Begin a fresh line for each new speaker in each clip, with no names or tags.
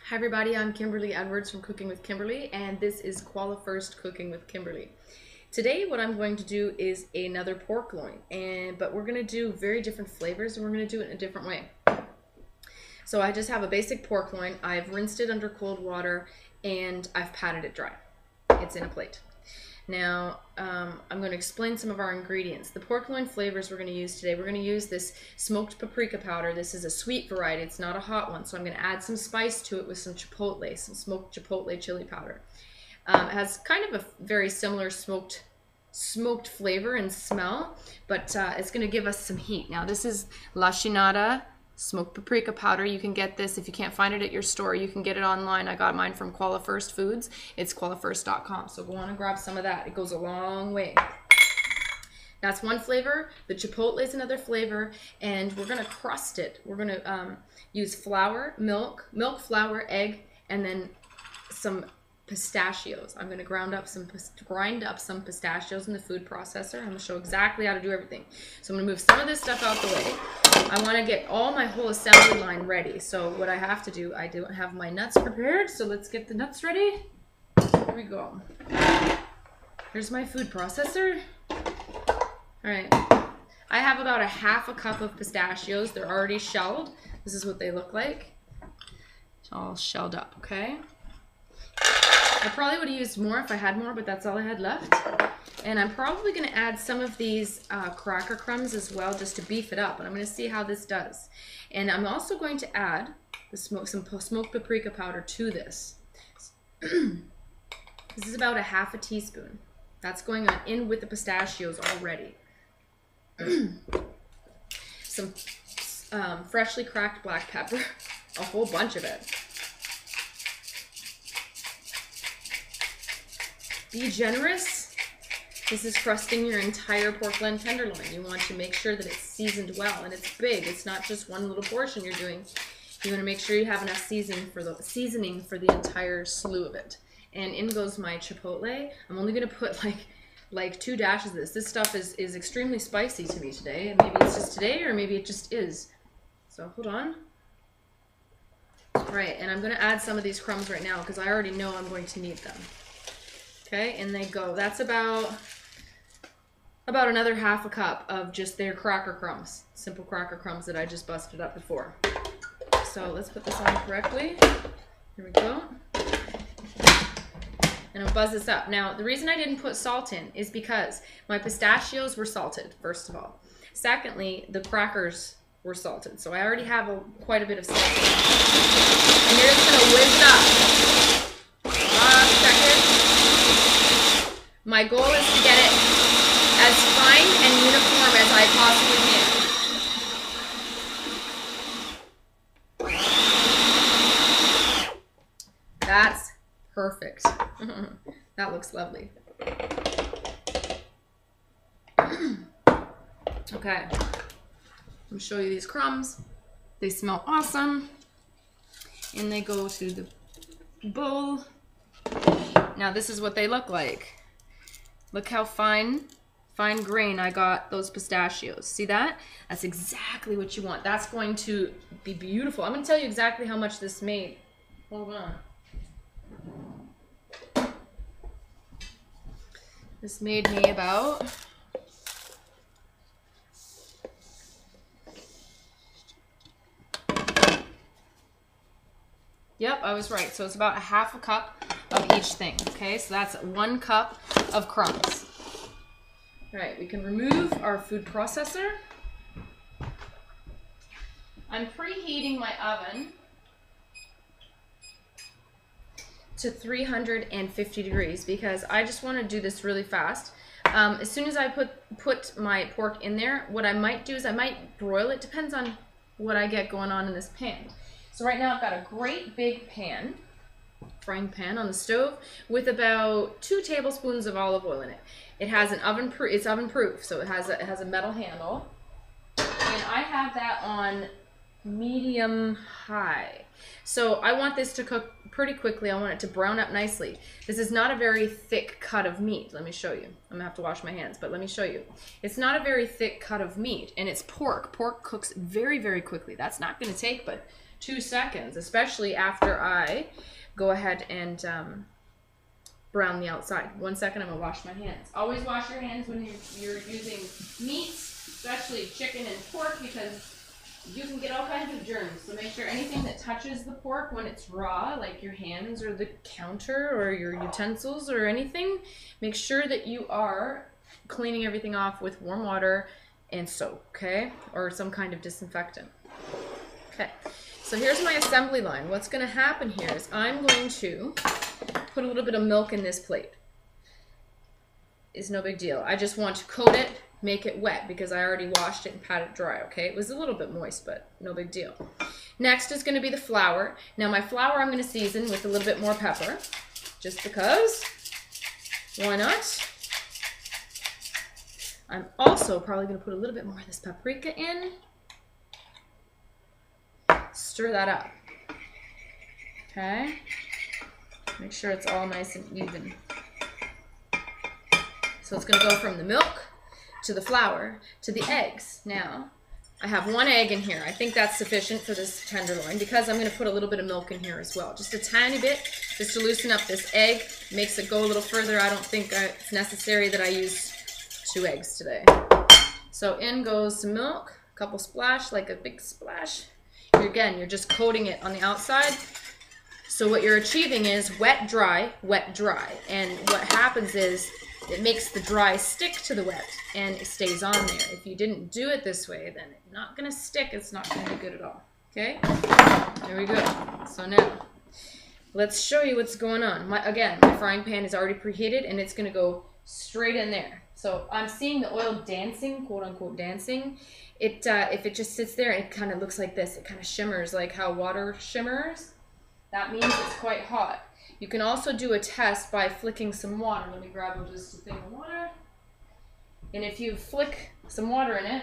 Hi everybody, I'm Kimberly Edwards from Cooking with Kimberly, and this is Qualifirst First Cooking with Kimberly. Today what I'm going to do is another pork loin, but we're going to do very different flavors and we're going to do it in a different way. So I just have a basic pork loin. I've rinsed it under cold water and I've patted it dry. It's in a plate. Now, I'm going to explain some of our ingredients. The pork loin flavors we're going to use today, we're going to use this smoked paprika powder. This is a sweet variety. It's not a hot one, so I'm going to add some spice to it with some chipotle, some smoked chipotle chili powder. It has kind of a very similar smoked flavor and smell, but it's going to give us some heat. Now, this is La Chinada smoked paprika powder. You can get this if you can't find it at your store. You can get it online. I got mine from Qualifirst Foods. It's qualifirst.com. So go on and grab some of that. It goes a long way. That's one flavor. The chipotle is another flavor, and we're going to crust it. We're going to use flour, milk, flour, egg, and then some pistachios. I'm going to grind up some pistachios in the food processor. I'm going to show exactly how to do everything. So I'm going to move some of this stuff out the way. I want to get all my whole assembly line ready. So what I have to do, I don't have my nuts prepared, so let's get the nuts ready. Here we go. Here's my food processor. All right. I have about a half a cup of pistachios. They're already shelled. This is what they look like. It's all shelled up, okay? I probably would have used more if I had more, but that's all I had left. And I'm probably going to add some of these cracker crumbs as well, just to beef it up. And I'm going to see how this does. And I'm also going to add some smoked paprika powder to this. This is about a half a teaspoon. That's going on in with the pistachios already. Some freshly cracked black pepper, a whole bunch of it. Be generous. This is crusting your entire pork loin tenderloin. You want to make sure that it's seasoned well, and it's big. It's not just one little portion you're doing. You want to make sure you have enough seasoning for the entire slew of it. And in goes my chipotle. I'm only going to put like 2 dashes of this. This stuff is extremely spicy to me today, and maybe it's just today, or maybe it just is. So hold on. Right, and I'm going to add some of these crumbs right now because I already know I'm going to need them. Okay, and they go. That's about another half a cup of just their cracker crumbs, simple cracker crumbs that I just busted up before. So let's put this on correctly. Here we go. And I'll buzz this up. Now, the reason I didn't put salt in is because my pistachios were salted, first of all. Secondly, the crackers were salted, so I already have quite a bit of salt. And you're just gonna whiz it up. My goal is to get it as fine and uniform as I possibly can. That's perfect. That looks lovely. Okay, I'm gonna show you these crumbs. They smell awesome, and they go to the bowl. Now this is what they look like. Look how fine grain I got those pistachios. See that? That's exactly what you want. That's going to be beautiful. I'm going to tell you exactly how much this made. Hold on. This made me about... Yep, I was right. So it's about a half a cup of each thing. Okay, so that's 1 cup of crumbs. All right, we can remove our food processor. I'm preheating my oven to 350 degrees because I just want to do this really fast. As soon as I put my pork in there, what I might do is I might broil it. Depends on what I get going on in this pan. So right now I've got a great big pan, frying pan on the stove with about 2 tablespoons of olive oil in it. It has an it's oven proof, so it has a metal handle, and I have that on medium high. So I want this to cook pretty quickly. I want it to brown up nicely. This is not a very thick cut of meat. Let me show you. I'm gonna have to wash my hands, but let me show you. It's not a very thick cut of meat, and it's pork. Pork cooks very, very quickly. That's not gonna take but 2 seconds, especially after I go ahead and brown the outside. 1 second, I'm gonna wash my hands. Always wash your hands when you're using meats, especially chicken and pork, because you can get all kinds of germs. So make sure anything that touches the pork when it's raw, like your hands or the counter or your utensils or anything, make sure that you are cleaning everything off with warm water and soap, okay? Or some kind of disinfectant. Okay, so here's my assembly line. What's gonna happen here is I'm going to put a little bit of milk in this plate. It's no big deal. I just want to coat it, make it wet, because I already washed it and pat it dry, okay? It was a little bit moist, but no big deal. Next is gonna be the flour. Now my flour I'm gonna season with a little bit more pepper, just because, why not? I'm also probably gonna put a little bit more of this paprika in. Stir that up, okay? Make sure it's all nice and even. So it's gonna go from the milk to the flour to the eggs. Now, I have 1 egg in here. I think that's sufficient for this tenderloin because I'm gonna put a little bit of milk in here as well. Just a tiny bit, just to loosen up this egg. Makes it go a little further. I don't think it's necessary that I use 2 eggs today. So in goes some milk, a couple splash, like a big splash. Again, you're just coating it on the outside. So what you're achieving is wet, dry, wet, dry. And what happens is it makes the dry stick to the wet and it stays on there. If you didn't do it this way, then it's not gonna stick. It's not gonna be good at all, okay? There we go. So now, let's show you what's going on. Again, my frying pan is already preheated and it's gonna go straight in there. So I'm seeing the oil dancing, quote unquote dancing. If it just sits there, it kind of looks like this. It kind of shimmers like how water shimmers. That means it's quite hot. You can also do a test by flicking some water. Let me grab just a thing of water. And if you flick some water in it,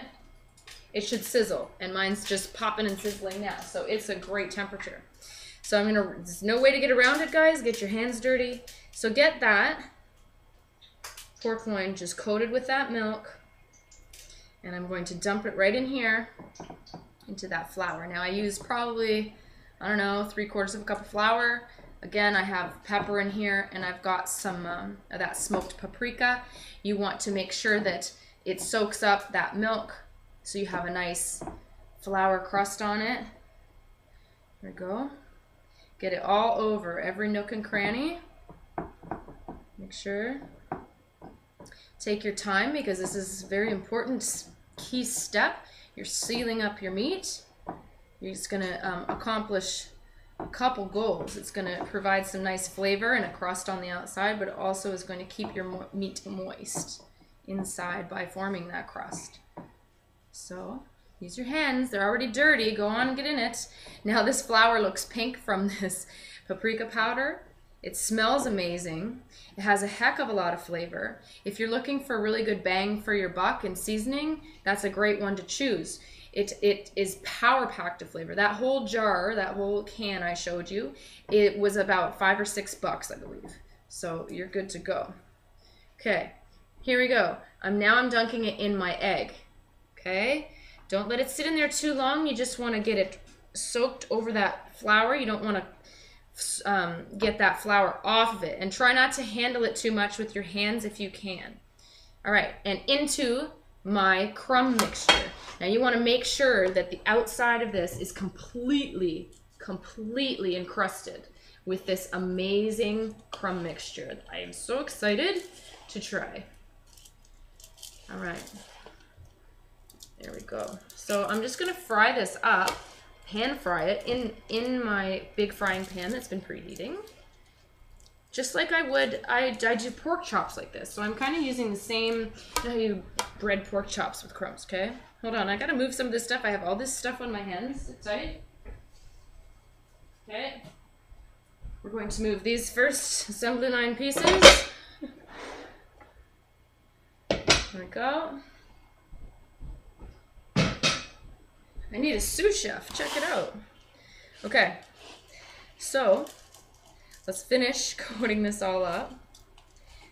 it should sizzle. And mine's just popping and sizzling now. So it's a great temperature. So there's no way to get around it, guys. Get your hands dirty. So get that pork loin just coated with that milk. And I'm going to dump it right in here into that flour. Now I use probably, I don't know, 3/4 cup of flour. Again, I have pepper in here and I've got some of that smoked paprika. You want to make sure that it soaks up that milk so you have a nice flour crust on it. There we go. Get it all over every nook and cranny. Make sure. Take your time because this is a very important key step. You're sealing up your meat. You're just going to accomplish a couple goals. It's going to provide some nice flavor and a crust on the outside, but it also is going to keep your meat moist inside by forming that crust. So use your hands. They're already dirty. Go on and get in it. Now this flour looks pink from this paprika powder. It smells amazing. It has a heck of a lot of flavor. If you're looking for a really good bang for your buck in seasoning, that's a great one to choose. It is power-packed of flavor. That whole jar, that whole can I showed you, it was about $5 or $6, I believe. So you're good to go. Okay, here we go. Now I'm dunking it in my egg. Okay, don't let it sit in there too long. You just want to get it soaked over that flour. You don't want to get that flour off of it, and try not to handle it too much with your hands if you can. All right, and into my crumb mixture. Now you want to make sure that the outside of this is completely encrusted with this amazing crumb mixture that I am so excited to try. All right, there we go. So I'm just gonna fry this up, pan fry it in my big frying pan that's been preheating. Just like I do pork chops like this. So I'm kind of using the same, you know how you bread pork chops with crumbs, okay? Hold on, I gotta move some of this stuff. I have all this stuff on my hands, sit tight. Okay, we're going to move these first assembly line pieces. There we go. I need a sous chef, check it out. Okay, so let's finish coating this all up.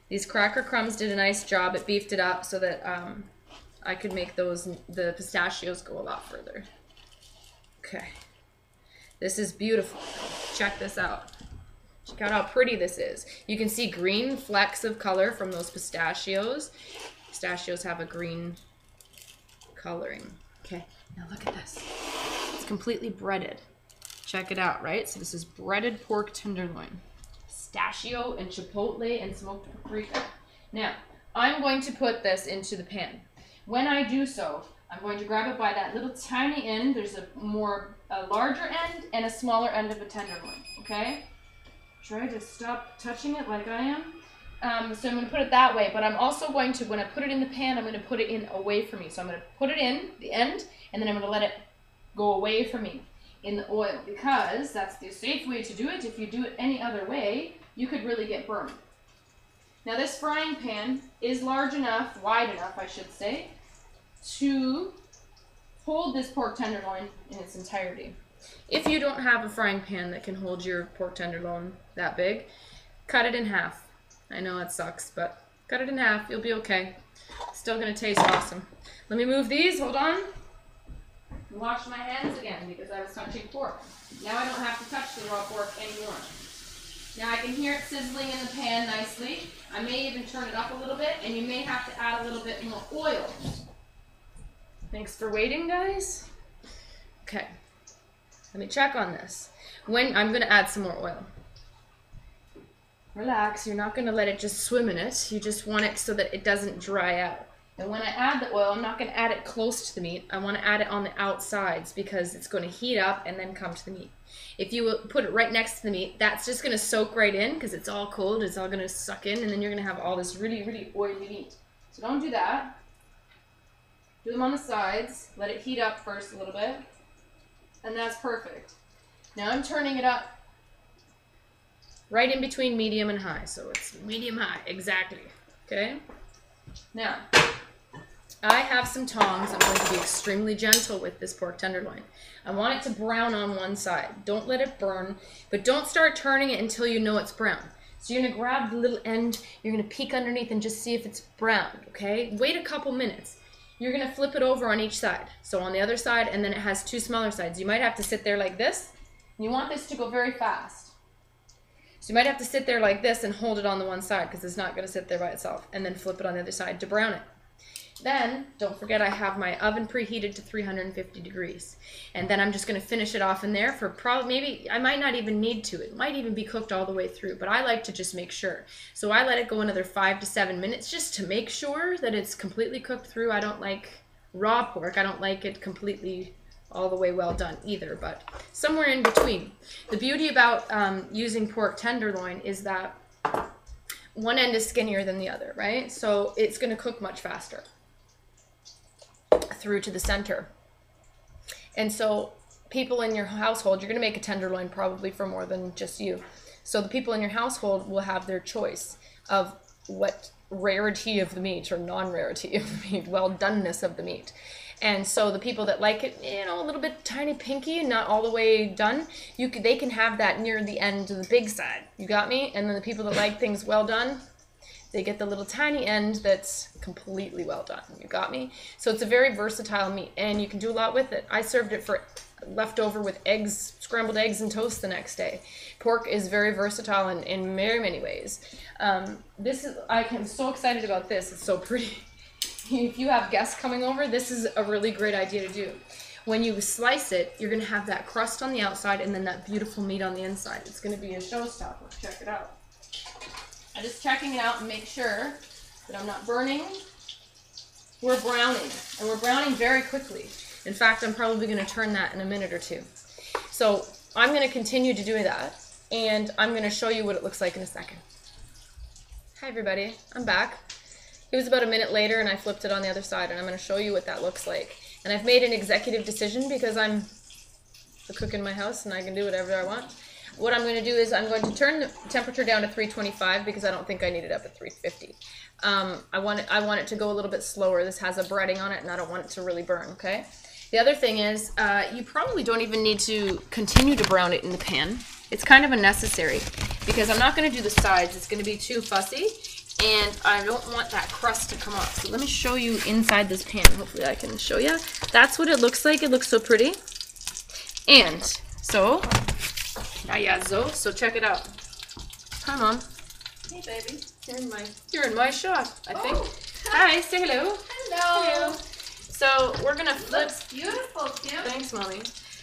These cracker crumbs did a nice job. It beefed it up so that I could make the pistachios go a lot further. Okay. This is beautiful. Check this out. Check out how pretty this is. You can see green flecks of color from those pistachios. Pistachios have a green coloring. Okay, now look at this. It's completely breaded. Check it out, right? So this is breaded pork tenderloin. Pistachio and chipotle and smoked paprika. Now, I'm going to put this into the pan. When I do so, I'm going to grab it by that little tiny end. There's a larger end and a smaller end of a tenderloin, okay? Try to stop touching it like I am. So I'm going to put it that way, but I'm also going to, when I put it in the pan, I'm going to put it in away from me. So I'm going to put it in the end, and then I'm going to let it go away from me in the oil, because that's the safe way to do it. If you do it any other way, you could really get burned. Now this frying pan is large enough, wide enough I should say, to hold this pork tenderloin in its entirety. If you don't have a frying pan that can hold your pork tenderloin that big, cut it in half. I know it sucks, but cut it in half, you'll be okay. Still gonna taste awesome. Let me move these, hold on. Wash my hands again because I was touching pork. Now I don't have to touch the raw pork anymore. Now I can hear it sizzling in the pan nicely. I may even turn it up a little bit, and you may have to add a little bit more oil. Thanks for waiting, guys. Okay, let me check on this. I'm gonna add some more oil. Relax, you're not gonna let it just swim in it. You just want it so that it doesn't dry out. And when I add the oil, I'm not going to add it close to the meat. I want to add it on the outsides because it's going to heat up and then come to the meat. If you put it right next to the meat, that's just going to soak right in because it's all cold. It's all going to suck in, and then you're going to have all this really, really oily meat. So don't do that. Do them on the sides. Let it heat up first a little bit. And that's perfect. Now I'm turning it up right in between medium and high. So it's medium-high, exactly. Okay? Now, I have some tongs. I'm going to be extremely gentle with this pork tenderloin. I want it to brown on one side. Don't let it burn, but don't start turning it until you know it's brown. So you're going to grab the little end, you're going to peek underneath and just see if it's brown, okay? Wait a couple minutes. You're going to flip it over on each side. So on the other side, and then it has two smaller sides. You might have to sit there like this. And you want this to go very fast. So you might have to sit there like this and hold it on the one side because it's not going to sit there by itself. And then flip it on the other side to brown it. Then, don't forget I have my oven preheated to 350 degrees. And then I'm just going to finish it off in there for maybe, I might not even need to. It might even be cooked all the way through, but I like to just make sure. So I let it go another 5 to 7 minutes just to make sure that it's completely cooked through. I don't like raw pork. I don't like it completely all the way well done either, but somewhere in between. The beauty about using pork tenderloin is that one end is skinnier than the other, right? So it's going to cook much faster through to the center. And so people in your household, you're going to make a tenderloin probably for more than just you. So the people in your household will have their choice of what rarity of the meat or non-rarity of the meat, well-doneness of the meat. And so the people that like it, you know, a little bit tiny pinky and not all the way done, they can have that near the end of the big side. You got me? And then the people that like things well done, they get the little tiny end that's completely well done. You got me? So it's a very versatile meat, and you can do a lot with it. I served it for leftover with eggs, scrambled eggs and toast the next day. Pork is very versatile in very many ways. I am so excited about this. It's so pretty. If you have guests coming over, this is a really great idea to do. When you slice it, you're going to have that crust on the outside and then that beautiful meat on the inside. It's going to be a showstopper. Check it out. I'm just checking it out and make sure that I'm not burning. We're browning, and we're browning very quickly. In fact, I'm probably going to turn that in a minute or two. So I'm going to continue to do that, and I'm going to show you what it looks like in a second. Hi, everybody. I'm back. It was about a minute later, and I flipped it on the other side, and I'm going to show you what that looks like. And I've made an executive decision because I'm the cook in my house, and I can do whatever I want. What I'm going to do is I'm going to turn the temperature down to 325 because I don't think I need it up at 350. I want it to go a little bit slower. This has a breading on it, and I don't want it to really burn, okay? The other thing is you probably don't even need to continue to brown it in the pan. It's kind of unnecessary because I'm not going to do the sides. It's going to be too fussy, and I don't want that crust to come off. So let me show you inside this pan. Hopefully I can show you. That's what it looks like. It looks so pretty. And So, so check it out. Hi, Mom.
Hey, baby.
You're in my shop, I think.
Oh.
Hi, say hello.
Hello.
So we're gonna flip.
Looks beautiful, Kim.
Thanks, Mommy.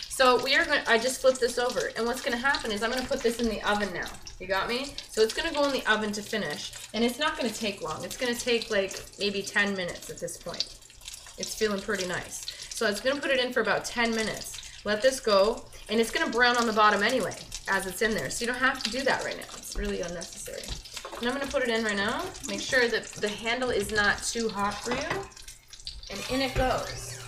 So I just flipped this over, and what's gonna happen is I'm gonna put this in the oven now. You got me? So it's gonna go in the oven to finish, and it's not gonna take long. It's gonna take like maybe 10 minutes at this point. It's feeling pretty nice. So I was gonna put it in for about 10 minutes. Let this go, and it's gonna brown on the bottom anyway as it's in there. So you don't have to do that right now. It's really unnecessary. And I'm gonna put it in right now. Make sure that the handle is not too hot for you. And in it goes.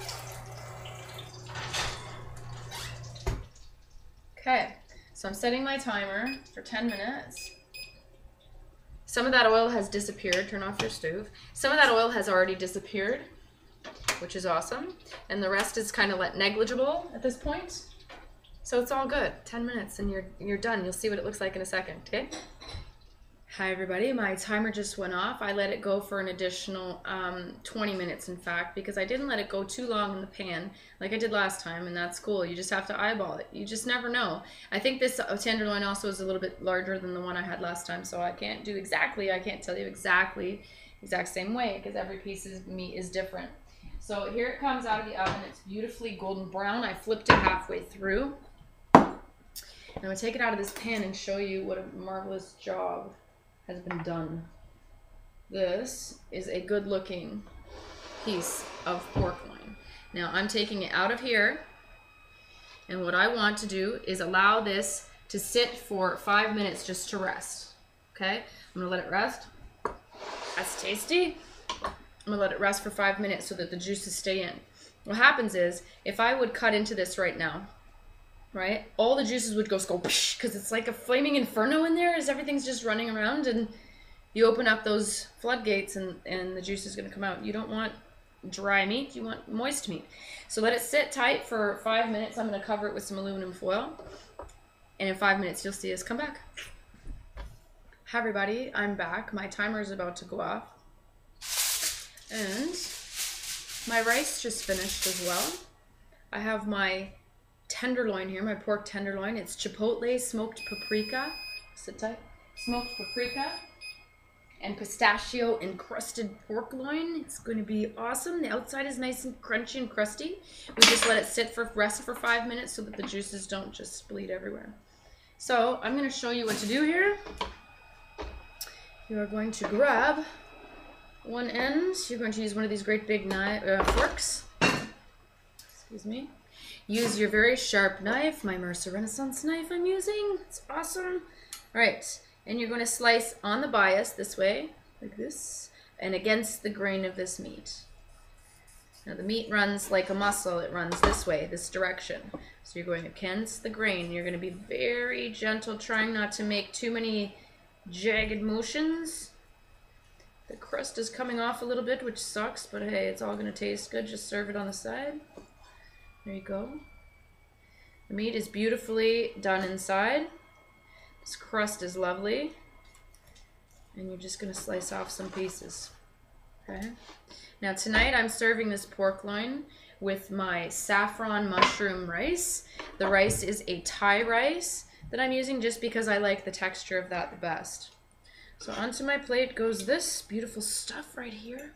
Okay, so I'm setting my timer for 10 minutes. Some of that oil has disappeared. Turn off your stove. Some of that oil has already disappeared, which is awesome. And the rest is kind of negligible at this point. So it's all good. 10 minutes and you're done. You'll see what it looks like in a second, okay? Hi everybody, my timer just went off. I let it go for an additional 20 minutes in fact, because I didn't let it go too long in the pan like I did last time, and that's cool. You just have to eyeball it. You just never know. I think this tenderloin also is a little bit larger than the one I had last time, so I can't tell you exact same way, because every piece of meat is different. So here it comes out of the oven. It's beautifully golden brown. I flipped it halfway through. And I'm going to take it out of this pan and show you what a marvelous job has been done. This is a good looking piece of pork loin. Now I'm taking it out of here, and what I want to do is allow this to sit for 5 minutes just to rest. Okay, I'm gonna let it rest. That's tasty. I'm gonna let it rest for 5 minutes so that the juices stay in. What happens is, if I would cut into this right now, right, all the juices would go because it's like a flaming inferno in there as everything's just running around, and you open up those floodgates and the juice is going to come out. You don't want dry meat, you want moist meat. So let it sit tight for 5 minutes. I'm going to cover it with some aluminum foil, and in 5 minutes you'll see us come back. Hi everybody, I'm back. My timer is about to go off, and my rice just finished as well. I have my tenderloin here, my pork tenderloin. It's chipotle, smoked paprika, sit tight, smoked paprika, and pistachio and crusted pork loin. It's going to be awesome. The outside is nice and crunchy and crusty. We just let it rest for 5 minutes so that the juices don't just bleed everywhere. So I'm going to show you what to do here. You are going to grab one end. You're going to use one of these great big forks. Excuse me. Use your very sharp knife, my Mercer Renaissance knife I'm using. It's awesome. All right, and you're going to slice on the bias this way, like this, and against the grain of this meat. Now the meat runs like a muscle. It runs this way, this direction. So you're going against the grain. You're going to be very gentle, trying not to make too many jagged motions. The crust is coming off a little bit, which sucks, but hey, it's all going to taste good. Just serve it on the side. There you go. The meat is beautifully done inside. This crust is lovely. And you're just going to slice off some pieces. Okay. Now tonight I'm serving this pork loin with my saffron mushroom rice. The rice is a Thai rice that I'm using just because I like the texture of that the best. So onto my plate goes this beautiful stuff right here.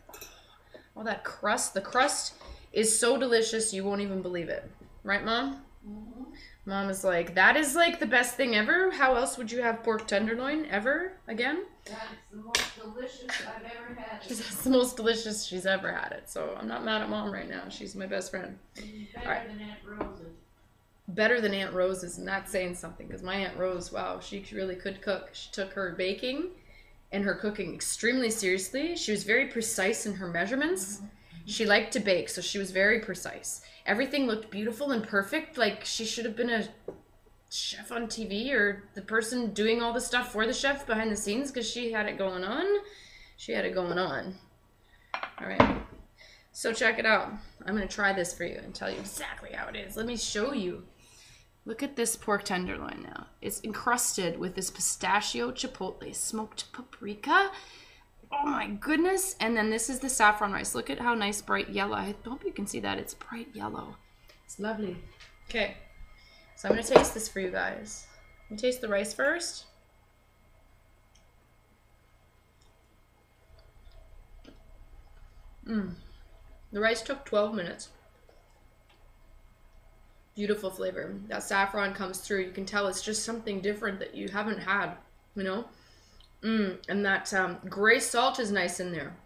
All that crust. The crust is so delicious you won't even believe it. Right, Mom? Mm-hmm. Mom is like, that is like the best thing ever. How else would you have pork tenderloin ever again?
That's the most delicious I've ever had it.
That's the most delicious she's ever had it. So I'm not mad at Mom right now. She's my best friend.
Better than Aunt Rose's.
Better than Aunt Rose's, and that's saying something, because my Aunt Rose, wow, she really could cook. She took her baking and her cooking extremely seriously. She was very precise in her measurements. Mm-hmm. She liked to bake, so she was very precise. Everything looked beautiful and perfect, like she should have been a chef on TV or the person doing all the stuff for the chef behind the scenes, because she had it going on. She had it going on. All right, so check it out. I'm going to try this for you and tell you exactly how it is. Let me show you. Look at this pork tenderloin now. It's encrusted with this pistachio, chipotle, smoked paprika. Oh my goodness. And then this is the saffron rice. Look at how nice bright yellow. I hope you can see that. It's bright yellow. It's lovely. Okay. So I'm going to taste this for you guys. Let me taste the rice first. The rice took 12 minutes. Beautiful flavor. That saffron comes through. You can tell it's just something different that you haven't had, you know? And that gray salt is nice in there.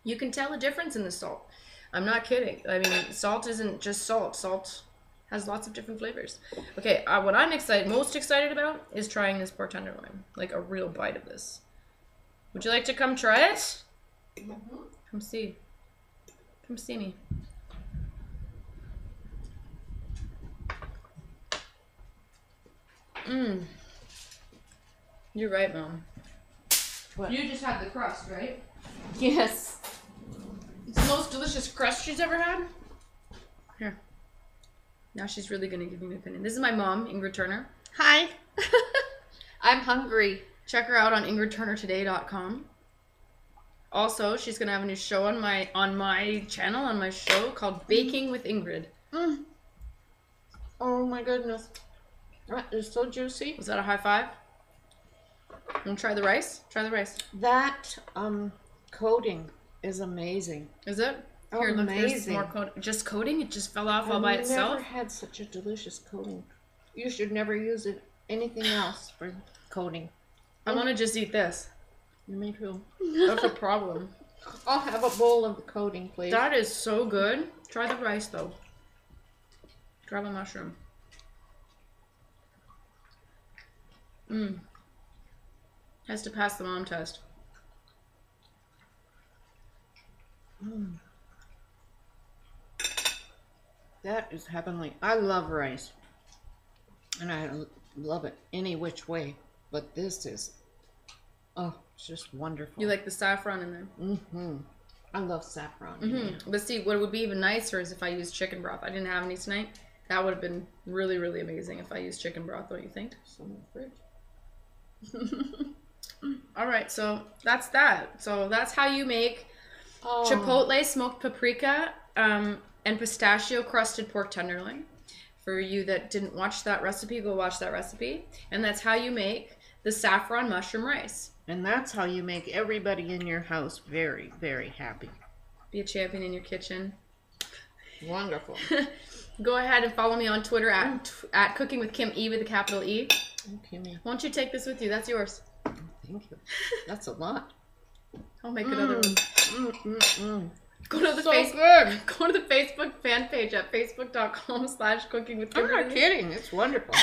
You can tell a difference in the salt. I'm not kidding. I mean, salt isn't just salt. Salt has lots of different flavors. Okay, what I'm most excited about is trying this pork tenderloin. Like a real bite of this. Would you like to come try it? Come see. Come see me. You're right, Mom. What? You just had the crust, right? Yes. It's the most delicious crust she's ever had. Here. Now she's really going to give me an opinion. This is my mom, Ingrid Turner. Hi. I'm hungry. Check her out on ingridturnertoday.com. Also, she's going to have a new show on my channel, on my show, called Baking with Ingrid.
Oh my goodness. That is so juicy.
Was that a high five? Want to try the rice? Try the rice.
That coating is amazing.
Is it?
Oh,
Here, look,
amazing.
more just coating? It just fell off all by itself?
I've never had such a delicious coating. You should never use anything else for coating.
I want to just eat this.
Me too.
That's a problem.
I'll have a bowl of the coating, please.
That is so good. Try the rice, though. Try the mushroom. Has to pass the mom test.
That is heavenly. I love rice. And I love it any which way. But this is, oh, it's just wonderful.
You like the saffron in there?
I love saffron.
But see, what would be even nicer is if I used chicken broth. I didn't have any tonight. That would have been really, really amazing if I used chicken broth, don't you think?
Some in the fridge.
All right, so that's that. So that's how you make Chipotle smoked paprika and pistachio crusted pork tenderloin. For you that didn't watch that recipe, go watch that recipe. And that's how you make the saffron mushroom rice.
And that's how you make everybody in your house very, very happy.
Be a champion in your kitchen.
Wonderful.
Go ahead and follow me on Twitter at Cooking with Kim E with a capital E.
Okay,
Won't you take this with you? That's yours.
Thank you. That's a lot.
I'll make another one. Go to the Go to the Facebook fan page at facebook.com/cooking with Kimberly.
I'm not kidding. It's wonderful.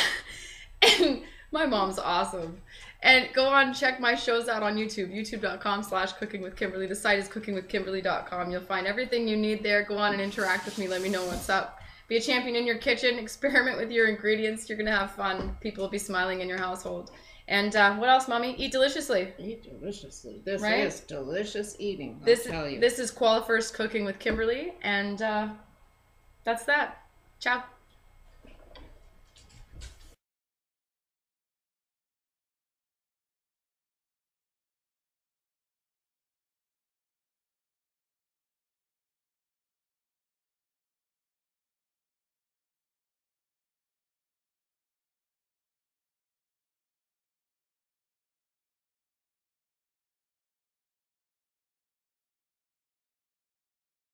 And my mom's awesome. And go on, check my shows out on YouTube, youtube.com/cooking with Kimberly. The site is cookingwithkimberly.com. You'll find everything you need there. Go on and interact with me. Let me know what's up. Be a champion in your kitchen. Experiment with your ingredients. You're going to have fun. People will be smiling in your household. And what else, Mommy? Eat deliciously.
Eat deliciously. This is delicious eating,
I'll
tell you.
This is Qualifirst Cooking with Kimberly. And that's that. Ciao.